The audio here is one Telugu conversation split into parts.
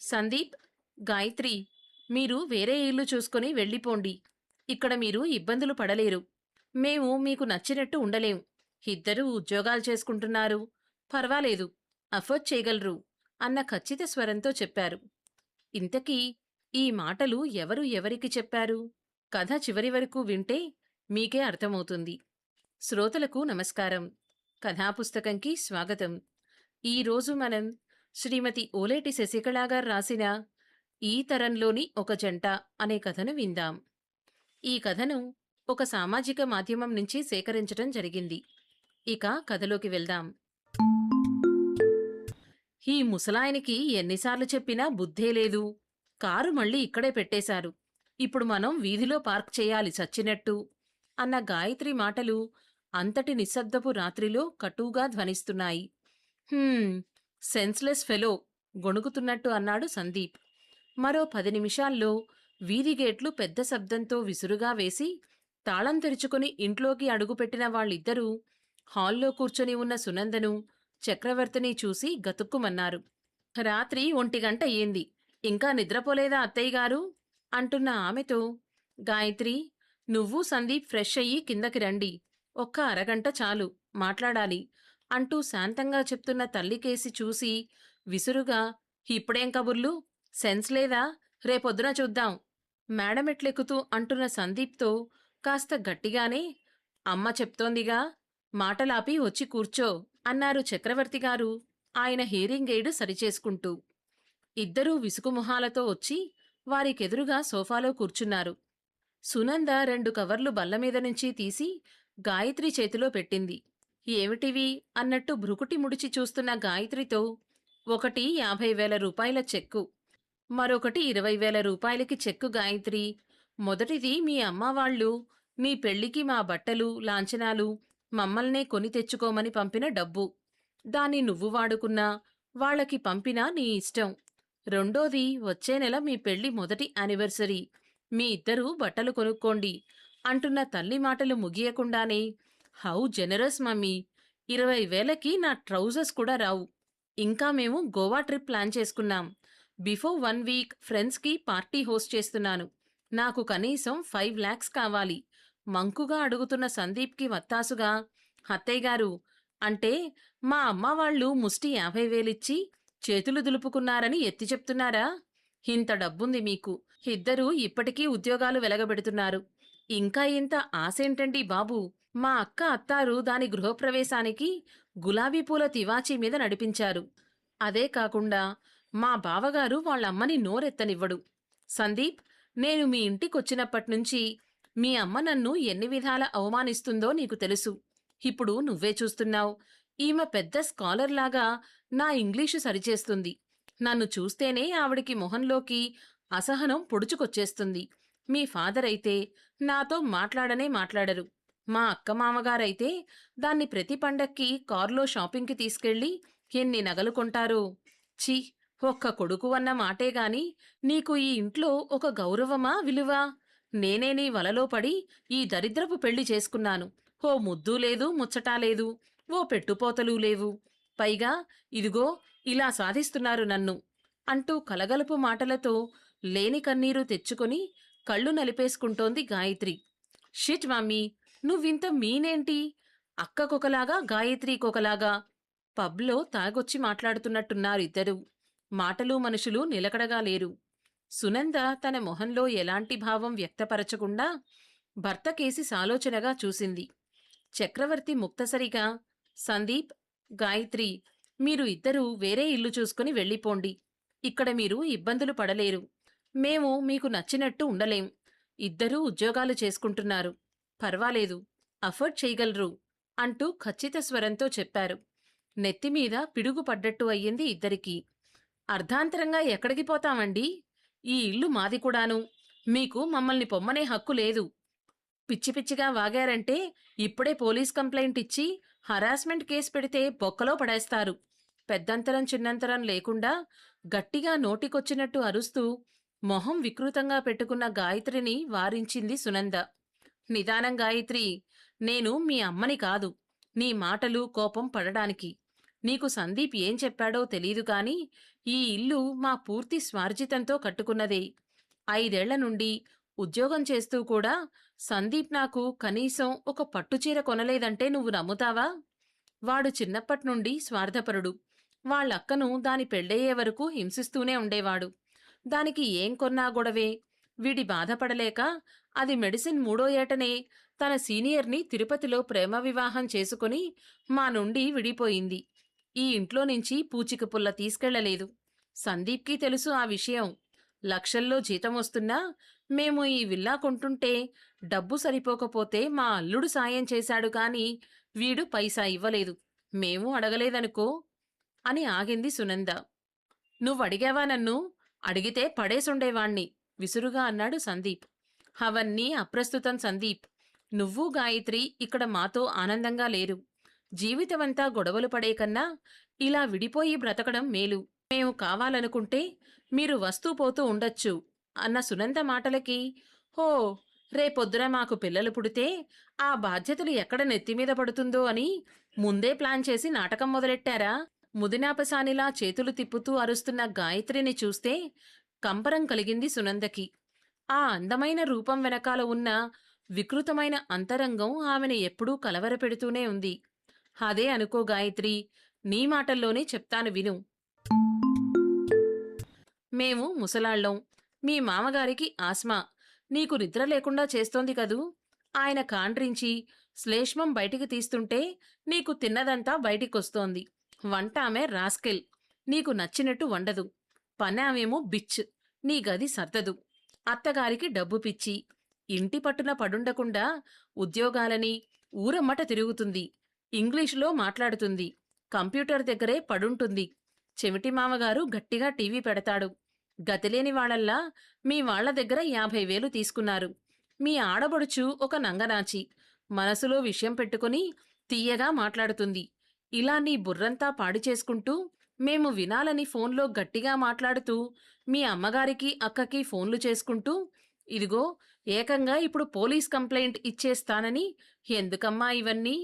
సందీప్, గాయత్రి, మీరు వేరే ఇల్లు చూసుకుని వెళ్ళిపోండి. ఇక్కడ మీరు ఇబ్బందులు పడలేరు. మేము మీకు నచ్చినట్టు ఉండలేం. ఇద్దరూ ఉద్యోగాలు చేసుకుంటున్నారు. పర్వాలేదు, అఫోర్డ్ చేయగలరు అన్న ఖచ్చిత స్వరంతో చెప్పారు. ఇంతకీ ఈ మాటలు ఎవరు ఎవరికి చెప్పారు? కథ చివరి వరకు వింటే మీకే అర్థమవుతుంది. శ్రోతలకు నమస్కారం. కథాపుస్తకంకి స్వాగతం. ఈరోజు మనం శ్రీమతి ఓలేటి శశికళ గారు రాసిన ఈ తరంలోని ఒక జంట అనే కథను విందాం. ఈ కథను ఒక సామాజిక మాధ్యమం నుంచి సేకరించటం జరిగింది. ఇక కథలోకి వెళ్దాం. ఈ ముసలాయనికి ఎన్నిసార్లు చెప్పినా బుద్ధే లేదు. కారు మళ్ళీ ఇక్కడే పెట్టేశారు. ఇప్పుడు మనం వీధిలో పార్క్ చేయాలి చచ్చినట్టు అన్న గాయత్రి మాటలు అంతటి నిశ్శబ్దపు రాత్రిలో కటువుగా ధ్వనిస్తున్నాయి. సెన్స్లెస్ ఫెలో, గొణుకుతున్నట్టు అన్నాడు సందీప్. మరో 10 నిమిషాల్లో వీధి గేట్లు పెద్ద శబ్దంతో విసురుగా వేసి తాళం తెరుచుకుని ఇంట్లోకి అడుగుపెట్టిన వాళ్ళిద్దరూ హాల్లో కూర్చొని ఉన్న సునందను, చక్రవర్తిని చూసి గతుక్కుమన్నారు. రాత్రి 1 గంట అయ్యింది. ఇంకా నిద్రపోలేదా అత్తయ్యగారు అంటున్న ఆమెతో, గాయత్రి, నువ్వు సందీప్ ఫ్రెష్ అయ్యి కిందకి రండి. ఒక్క అరగంట చాలు, మాట్లాడాలి అంటూ శాంతంగా చెప్తున్న తల్లికేసి చూసి విసురుగా, ఇప్పుడేం కబుర్లు, సెన్స్ లేదా, రేపొద్దున చూద్దాం మేడమెట్లెక్కుతూ అంటున్న సందీప్తో కాస్త గట్టిగానే, అమ్మ చెప్తోందిగా, మాటలాపి వచ్చి కూర్చో అన్నారు చక్రవర్తిగారు ఆయన హీరింగ్ ఎయిడ్ సరిచేసుకుంటూ. ఇద్దరూ విసుగుమొహాలతో వచ్చి వారికెదురుగా సోఫాలో కూర్చున్నారు. సునంద 2 కవర్లు బల్లమీద నుంచి తీసి గాయత్రి చేతిలో పెట్టింది. ఏమిటివి అన్నట్టు భ్రుకుటి ముడిచి చూస్తున్న గాయత్రితో, ఒకటి 50,000 రూపాయల చెక్కు, మరొకటి 20,000 రూపాయలకి చెక్కు. గాయత్రి, మొదటిది మీ అమ్మవాళ్లు నీ పెళ్లికి మా బట్టలు, లాంఛనాలు మమ్మల్నే కొని తెచ్చుకోమని పంపిన డబ్బు. దాన్ని నువ్వు వాడుకున్నా, వాళ్లకి పంపినా నీ ఇష్టం. రెండోది వచ్చే నెల మీ పెళ్లి మొదటి యానివర్సరీ. మీ ఇద్దరూ బట్టలు కొనుక్కోండి అంటున్న తల్లి మాటలు ముగియకుండానే, హౌ జెనరస్ మమ్మీ, 20,000కి నా ట్రౌజర్స్ కూడా రావు. ఇంకా మేము గోవా ట్రిప్ ప్లాన్ చేసుకున్నాం. బిఫోర్ 1 వీక్ ఫ్రెండ్స్కి పార్టీ హోస్ట్ చేస్తున్నాను. నాకు కనీసం 5 lakhs కావాలి మంకుగా అడుగుతున్న సందీప్కి వత్తాసుగా, అత్తయ్యగారు, అంటే మా అమ్మ వాళ్ళు ముష్టి 50,000 ఇచ్చి చేతులు దులుపుకున్నారని ఎత్తి చెప్తున్నారా? ఇంత డబ్బుంది మీకు. ఇద్దరూ ఇప్పటికీ ఉద్యోగాలు వెలగబెడుతున్నారు. ఇంకా ఇంత ఆశేంటండి బాబు? మా అక్క అత్తారు దాని గృహప్రవేశానికి గులాబీ పూల తివాచీ మీద నడిపించారు. అదే కాకుండా మా బావగారు వాళ్ళమ్మని నోరెత్తనివ్వడు. సందీప్, నేను మీ ఇంటికొచ్చినప్పట్నుంచి మీ అమ్మ నన్ను ఎన్ని విధాల అవమానిస్తుందో నీకు తెలుసు. ఇప్పుడు నువ్వే చూస్తున్నావు. ఈమె పెద్ద స్కాలర్లాగా నా ఇంగ్లీషు సరిచేస్తుంది. నన్ను చూస్తేనే ఆవిడికి మొహంలోకి అసహనం పొడుచుకొచ్చేస్తుంది. మీ ఫాదర్ అయితే నాతో మాట్లాడనే మాట్లాడరు. మా అక్క మామగారైతే దాన్ని ప్రతి పండక్కి కారులో షాపింగ్కి తీసుకెళ్ళి ఎన్ని నగలు కొంటారో. ఛీ, ఒక్క కొడుకు అన్న మాటేగాని నీకు ఈ ఇంట్లో ఒక గౌరవమా, విలువా? నేనే నీ వలలో పడి ఈ దరిద్రపు పెళ్లి చేసుకున్నాను. ఓ ముద్దూ లేదు, ముచ్చటా లేదు, ఓ పెట్టుపోతలూ లేవు. పైగా ఇదిగో ఇలా సాధిస్తున్నారు నన్ను అంటూ కలగలుపు మాటలతో లేని కన్నీరు తెచ్చుకొని కళ్ళు నలిపేసుకుంటోంది గాయత్రి. షిట్ మమ్మీ, నువ్వింత మీనేంటి? అక్కకొకలాగా గాయత్రికొకలాగా. పబ్లో తాగొచ్చి మాట్లాడుతున్నట్టున్నారిద్దరూ. మాటలు మనుషులు నిలకడగా లేరు. సునంద తన మొహంలో ఎలాంటి భావం వ్యక్తపరచకుండా భర్తకేసి సాలోచనగా చూసింది. చక్రవర్తి ముక్తసరిగా, సందీప్, గాయత్రి, మీరు ఇద్దరూ వేరే ఇల్లు చూసుకుని వెళ్ళిపోండి. ఇక్కడ మీరు ఇబ్బందులు పడలేరు. మేము మీకు నచ్చినట్టు ఉండలేం. ఇద్దరూ ఉద్యోగాలు చేసుకుంటున్నారు. పర్వాలేదు, అఫోర్డ్ చేయగలరు అంటూ ఖచ్చిత స్వరంతో చెప్పారు. నెత్తిమీద పిడుగు పడ్డట్టు అయ్యింది ఇద్దరికీ. అర్ధాంతరంగా ఎక్కడికి పోతామండి? ఈ ఇల్లు మాది కూడాను. మీకు మమ్మల్ని పొమ్మనే హక్కు లేదు. పిచ్చి పిచ్చిగా వాగారంటే ఇప్పుడే పోలీస్ కంప్లైంట్ ఇచ్చి హరాస్మెంట్ కేసు పెడితే బొక్కలో పడేస్తారు. పెద్దంతరం చిన్నంతరం లేకుండా గట్టిగా నోటికొచ్చినట్టు అరుస్తూ మొహం వికృతంగా పెట్టుకున్న గాయత్రిని వారించింది సునంద. నిదానం గాయత్రి, నేను మీ అమ్మని కాదు నీ మాటలు కోపం పడడానికి. నీకు సందీప్ ఏం చెప్పాడో తెలీదు కాని ఈ ఇల్లు మా పూర్తి స్వార్జితంతో కట్టుకున్నదే. 5 ఏళ్ల నుండి ఉద్యోగం చేస్తూ కూడా సందీప్ నాకు కనీసం ఒక పట్టుచీర కొనలేదంటే నువ్వు నమ్ముతావా? వాడు చిన్నప్పట్నుండి స్వార్థపరుడు. వాళ్ళక్కను దాని పెళ్ళయ్యే వరకు హింసిస్తూనే ఉండేవాడు. దానికి ఏం కొన్నా గొడవే. వీడి బాధపడలేక అది మెడిసిన్ 3వ ఏటనే తన సీనియర్ని తిరుపతిలో ప్రేమ వివాహం చేసుకుని మా నుండి విడిపోయింది. ఈ ఇంట్లో నుంచి పూచిక పుల్ల తీసుకెళ్లలేదు. సందీప్కి తెలుసు ఆ విషయం. లక్షల్లో జీతమొస్తున్నా మేము ఈ విల్లా కొంటుంటే డబ్బు సరిపోకపోతే మా అల్లుడు సాయం చేశాడు కాని వీడు పైసా ఇవ్వలేదు. మేము అడగలేదనుకో అని ఆగింది సునంద. నువ్వడిగావా నన్ను? అడిగితే పడేసుండేవాణ్ణి విసురుగా అన్నాడు సందీప్. అవన్నీ అప్రస్తుతం సందీప్. నువ్వు గాయత్రి ఇక్కడ మాతో ఆనందంగా లేరు. జీవితమంతా గొడవలు పడే కన్నా ఇలా విడిపోయి బ్రతకడం మేలు. మేము కావాలనుకుంటే మీరు వస్తూ పోతూ ఉండొచ్చు అన్న సునంద మాటలకి, హో, రేపొద్దున మాకు పిల్లలు పుడితే ఆ బాధ్యతలు ఎక్కడ నెత్తిమీద పడుతుందో అని ముందే ప్లాన్ చేసి నాటకం మొదలెట్టారా? ముదినాపసానిలా చేతులు తిప్పుతూ అరుస్తున్న గాయత్రిని చూస్తే కంపరం కలిగింది సునందకి. ఆ అందమైన రూపం వెనకాల ఉన్న వికృతమైన అంతరంగం ఆమెను ఎప్పుడూ కలవరపెడుతూనే ఉంది. అదే అనుకో గాయత్రి, నీ మాటల్లోనే చెప్తాను విను. మేము ముసలాళ్ళం. మీ మామగారికి ఆస్మా. నీకు నిద్ర లేకుండా చేస్తోంది కదూ. ఆయన కాండ్రించి శ్లేష్మం బయటికి తీస్తుంటే నీకు తిన్నదంతా బయటికొస్తోంది. వంటామె రాస్కెల్. నీకు నచ్చినట్టు వండదు. పనామేమో బిచ్. నీ గది సర్దదు. అత్తగారికి డబ్బు పిచ్చి. ఇంటి పట్టున పడుండకుండా ఉద్యోగాలని ఊరమ్మట తిరుగుతుంది. ఇంగ్లీషులో మాట్లాడుతుంది. కంప్యూటర్ దగ్గరే పడుంటుంది. చెవిటి మామగారు గట్టిగా టీవీ పెడతాడు. గతిలేని వాళ్ళల్లా మీ వాళ్ల దగ్గర 50,000 తీసుకున్నారు. మీ ఆడబడుచు ఒక నంగనాచి. మనసులో విషయం పెట్టుకుని తీయగా మాట్లాడుతుంది. ఇలా నీ బుర్రంతా పాడు చేసుకుంటూ మేము వినాలని ఫోన్లో గట్టిగా మాట్లాడుతూ మీ అమ్మగారికి అక్కకి ఫోన్లు చేసుకుంటూ ఇదిగో ఏకంగా ఇప్పుడు పోలీస్ కంప్లైంట్ ఇచ్చేస్తానని ఎందుకమ్మా ఇవన్నీ?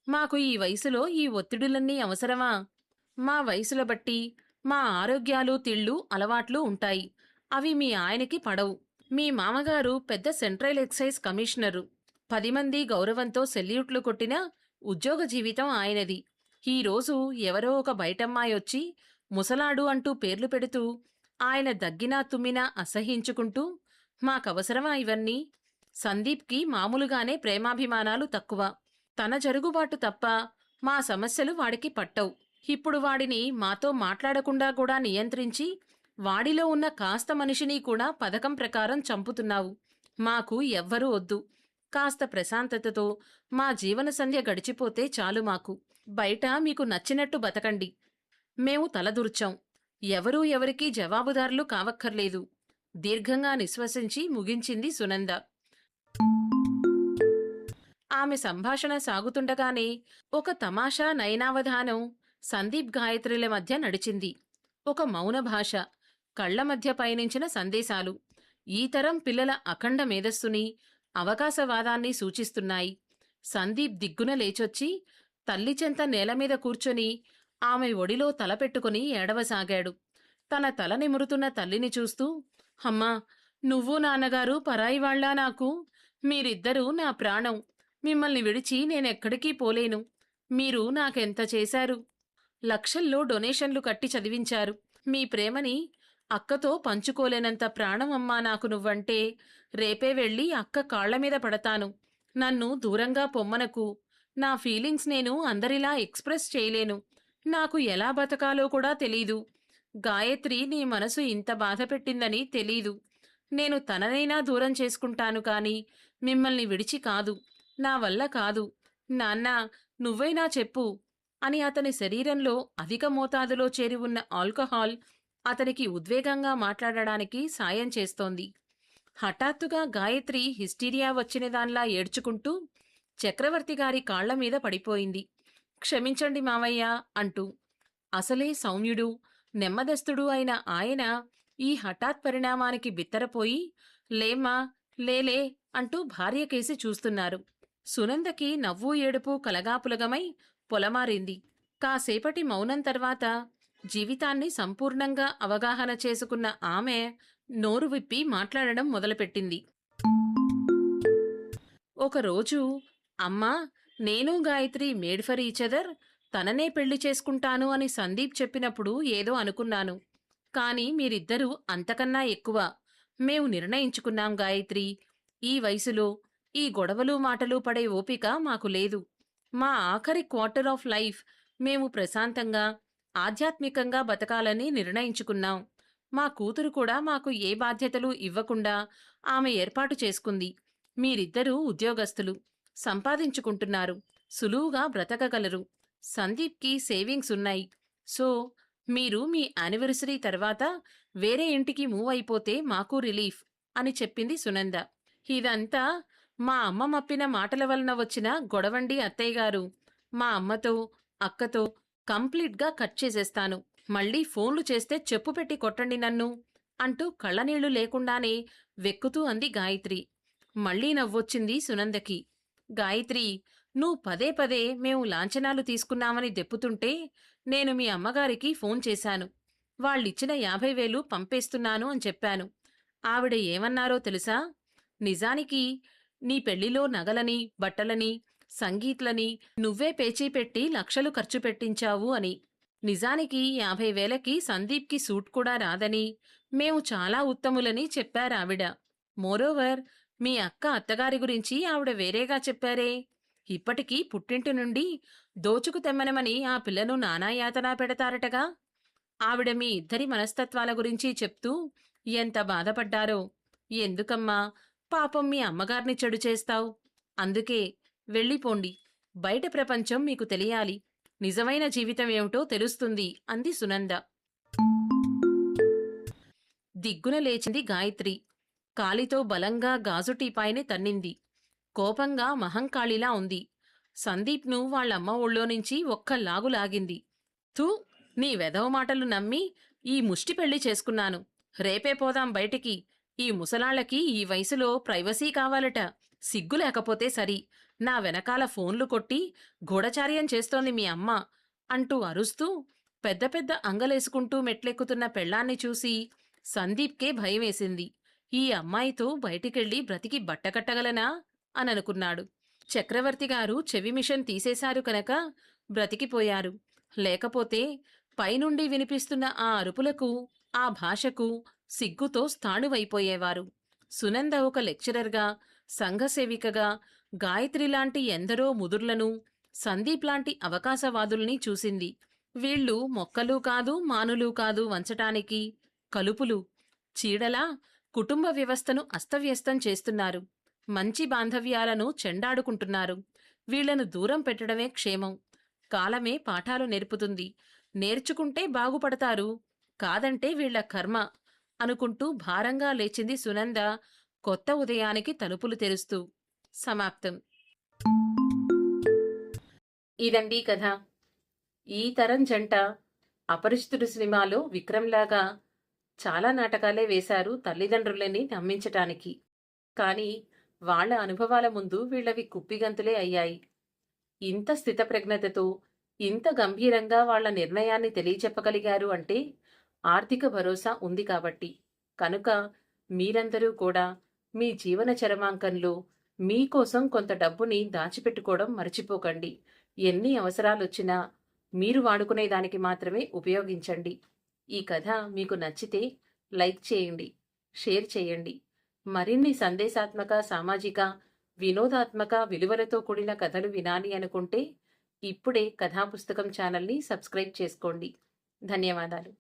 మాకు ఈ వయసులో ఈ ఒత్తిడులన్నీ అవసరమా? మా వయసుల బట్టి మా ఆరోగ్యాలు తిళ్ళు అలవాట్లు ఉంటాయి. అవి మీ ఆయనకి పడవు. మీ మామగారు పెద్ద సెంట్రల్ ఎక్సైజ్ కమిషనరు. 10 మంది గౌరవంతో సెల్యూట్లు కొట్టిన ఉద్యోగ జీవితం ఆయనది. ఈరోజు ఎవరో ఒక బయటమ్మాయొచ్చి ముసలాడు అంటూ పేర్లు పెడుతూ ఆయన దగ్గినా తుమ్మినా అసహ్యించుకుంటూ మాకవసరమా ఇవన్నీ? సందీప్కి మామూలుగానే ప్రేమాభిమానాలు తక్కువ. తన జరుగుబాటు తప్ప మా సమస్యలు వాడికి పట్టవు. ఇప్పుడు వాడిని మాతో మాట్లాడకుండా కూడా నియంత్రించి వాడిలో ఉన్న కాస్త మనిషిని కూడా పథకం ప్రకారం చంపుతున్నావు. మాకు ఎవ్వరూ వద్దు. కాస్త ప్రశాంతతతో మా జీవన సంధ్య గడిచిపోతే చాలు మాకు. బయట మీకు నచ్చినట్టు బతకండి. మేము తలదూర్చాం. ఎవరూ ఎవరికీ జవాబుదారులు కావక్కర్లేదు. దీర్ఘంగా నిశ్వసించి ముగించింది సునంద. ఆమె సంభాషణ సాగుతుండగానే ఒక తమాషా నయనావధానం సందీప్ గాయత్రిల మధ్య నడిచింది. ఒక మౌన భాష, కళ్ల మధ్య పయనించిన సందేశాలు ఈ తరం పిల్లల అఖండ మేధస్సుని, అవకాశవాదాన్ని సూచిస్తున్నాయి. సందీప్ దిగ్గున లేచొచ్చి తల్లి చెంత నేలమీద కూర్చొని ఆమె ఒడిలో తలపెట్టుకుని ఏడవసాగాడు. తన తల నిమురుతున్న తల్లిని చూస్తూ, అమ్మా, నువ్వు నాన్నగారు పరాయివాళ్లా నాకు? మీరిద్దరూ నా ప్రాణం. మిమ్మల్ని విడిచి నేనెక్కడికీ పోలేను. మీరు నాకెంత చేశారు? లక్షల్లో డొనేషన్లు కట్టి చదివించారు. మీ ప్రేమని అక్కతో పంచుకోలేనంత ప్రాణం అమ్మా నాకు నువ్వంటే. రేపే వెళ్ళి అక్క కాళ్లమీద పడతాను. నన్ను దూరంగా పొమ్మనకు. నా ఫీలింగ్స్ నేను అందరిలా ఎక్స్ప్రెస్ చేయలేను. నాకు ఎలా బతకాలో కూడా తెలీదు. గాయత్రి నీ మనసు ఇంత బాధ పెట్టిందని తెలీదు. నేను తననైనా దూరం చేసుకుంటాను కాని మిమ్మల్ని విడిచి కాదు. నా వల్ల కాదు. నాన్నా, నువ్వైనా చెప్పు అని అతని శరీరంలో అధిక మోతాదులో చేరి ఉన్న ఆల్కహాల్ అతనికి ఉద్వేగంగా మాట్లాడడానికి సాయం చేస్తోంది. హఠాత్తుగా గాయత్రి హిస్టీరియా వచ్చిన దానిలా ఏడ్చుకుంటూ చక్రవర్తి గారి కాళ్లమీద పడిపోయింది. క్షమించండి మావయ్య అంటూ. అసలే సౌమ్యుడు, నెమ్మదస్తుడు అయిన ఆయన ఈ హఠాత్ పరిణామానికి బిత్తరపోయి, లేమ్మా, లేలే అంటూ భార్యకేసి చూస్తున్నారు. సునందకి నవ్వు ఏడుపు కలగాపులగమై పొలమారింది. కాసేపటి మౌనం తర్వాత జీవితాన్ని సంపూర్ణంగా అవగాహన చేసుకున్న ఆమె నోరు విప్పి మాట్లాడడం మొదలుపెట్టింది. ఒకరోజు అమ్మా, నేను Gayatri made for each other, తననే పెళ్లి చేసుకుంటాను అని సందీప్ చెప్పినప్పుడు ఏదో అనుకున్నాను. కానీ మీరిద్దరూ అంతకన్నా ఎక్కువ. మేము నిర్ణయించుకున్నాం గాయత్రి. ఈ వయసులో ఈ గొడవలు మాటలు పడే ఓపిక మాకు లేదు. మా ఆఖరి క్వార్టర్ ఆఫ్ లైఫ్ మేము ప్రశాంతంగా ఆధ్యాత్మికంగా బతకాలని నిర్ణయించుకున్నాం. మా కూతురు కూడా మాకు ఏ బాధ్యతలు ఇవ్వకుండా ఆమె ఏర్పాటు చేసుకుంది. మీరిద్దరూ ఉద్యోగస్తులు, సంపాదించుకుంటున్నారు, సులువుగా బ్రతకగలరు. సందీప్కి సేవింగ్స్ ఉన్నాయి. సో మీరు మీ యానివర్సరీ తర్వాత వేరే ఇంటికి మూవ్ అయిపోతే మాకు రిలీఫ్ అని చెప్పింది సునంద. ఇదంతా మా అమ్మ మప్పిన మాటల వలన వచ్చిన గొడవండి అత్తయ్య గారు. మా అమ్మతో అక్కతో కంప్లీట్గా కట్ చేసేస్తాను. మళ్ళీ ఫోన్లు చేస్తే చెప్పు పెట్టి కొట్టండి నన్ను అంటూ కళ్ళనీళ్లు లేకుండానే వెక్కుతూ అంది గాయత్రి. మళ్ళీ నవ్వొచ్చింది సునందకి. గాయత్రి, నువ్వు పదే పదే మేము లాంఛనాలు తీసుకున్నామని దెప్పుతుంటే నేను మీ అమ్మగారికి ఫోన్ చేశాను. వాళ్ళిచ్చిన 50,000 పంపేస్తున్నాను అని చెప్పాను. ఆవిడ ఏమన్నారో తెలుసా? నిజానికి నీ పెళ్లిలో నగలని, బట్టలని, సంగీత్లని నువ్వే పేచీ పెట్టి లక్షలు ఖర్చు పెట్టించావు అని. నిజానికి 50,000కి సందీప్కి సూట్ కూడా రాదని, మేము చాలా ఉత్తములని చెప్పారావిడ. మోరోవర్, మీ అక్క అత్తగారి గురించి ఆవిడ వేరేగా చెప్పారే. ఇప్పటికీ పుట్టింటి నుండి దోచుకు తెమ్మనమని ఆ పిల్లను నానాయాతనా పెడతారటగా. ఆవిడ మీ ఇద్దరి మనస్తత్వాల గురించి చెప్తూ ఎంత బాధపడ్డారో. ఎందుకమ్మా పాపం మీ అమ్మగారిని చెడు చేస్తావు? అందుకే వెళ్ళిపోండి. బయట ప్రపంచం మీకు తెలియాలి. నిజమైన జీవితం ఏమిటో తెలుస్తుంది అంది సునంద. దిగ్గున లేచింది గాయత్రి. కాలితో బలంగా గాజు టీపాయిని తన్నింది. కోపంగా మహంకాళిలా ఉంది. సందీప్ను వాళ్ళమ్మ ఒళ్ళోనుంచి ఒక్క లాగు లాగింది. థూ, నీ వెధవ మాటలు నమ్మి ఈ ముష్టి పెళ్లి చేసుకున్నాను. రేపే పోదాం బయటికి. ఈ ముసలాళ్ళకి ఈ వయసులో ప్రైవసీ కావాలట. సిగ్గు లేకపోతే సరి. నా వెనకాల ఫోన్లు కొట్టి గూఢచార్యం చేస్తోంది మీ అమ్మ అంటూ అరుస్తూ పెద్ద పెద్ద అంగలేసుకుంటూ మెట్లెక్కుతున్న పెళ్ళాన్ని చూసి సందీప్కే భయమేసింది. ఈ అమ్మాయితో బయటికెళ్ళి బ్రతికి బట్టకట్టగలనా అననుకున్నాడు. చక్రవర్తి గారు చెవి మిషన్ తీసేశారు కనుక బ్రతికిపోయారు. లేకపోతే పైనుండి వినిపిస్తున్న ఆ అరుపులకు, ఆ భాషకు సిగ్గుతో స్థాణువైపోయేవారు. సునంద ఒక లెక్చరర్గా, సంఘసేవికగా గాయత్రిలాంటి ఎందరో ముదుర్లను, సందీప్ లాంటి అవకాశవాదుల్ని చూసింది. వీళ్ళు మొక్కలు కాదు, మానులు కాదు వంచటానికి, కలుపులు, చీడలా కుటుంబ వ్యవస్థను అస్తవ్యస్తం చేస్తున్నారు. మంచి బాంధవ్యాలను చెండాడుకుంటున్నారు. వీళ్లను దూరం పెట్టడమే క్షేమం. కాలమే పాఠాలు నేర్పుతుంది. నేర్చుకుంటే బాగుపడతారు, కాదంటే వీళ్ల కర్మ అనుకుంటూ భారంగా లేచింది సునంద కొత్త ఉదయానికి తలుపులు తెరుస్తూ. సమాప్తం. ఇదండి కథ. ఈ తరం జంట అపరిచితుడు సినిమాలో విక్రమ్లాగా చాలా నాటకాలే వేశారు తల్లిదండ్రులని నమ్మించటానికి. కానీ వాళ్ల అనుభవాల ముందు వీళ్లవి కుప్పిగంతులే అయ్యాయి. ఇంత స్థితప్రజ్ఞతతో, ఇంత గంభీరంగా వాళ్ల నిర్ణయాన్ని తెలియచెప్పగలిగారు అంటే ఆర్థిక భరోసా ఉంది కాబట్టి. కనుక మీరందరూ కూడా మీ జీవన చరమాంకంలో మీకోసం కొంత డబ్బుని దాచిపెట్టుకోవడం మర్చిపోకండి. ఎన్ని అవసరాలొచ్చినా మీరు వాడుకునేదానికి మాత్రమే ఉపయోగించండి. ఈ కథ మీకు నచ్చితే లైక్ చేయండి, షేర్ చేయండి. మరిన్ని సందేశాత్మక, సామాజిక, వినోదాత్మక విలువలతో కూడిన కథలు వినాలి అనుకుంటే ఇప్పుడే కథాపుస్తకం ఛానల్ని సబ్స్క్రైబ్ చేసుకోండి. ధన్యవాదాలు.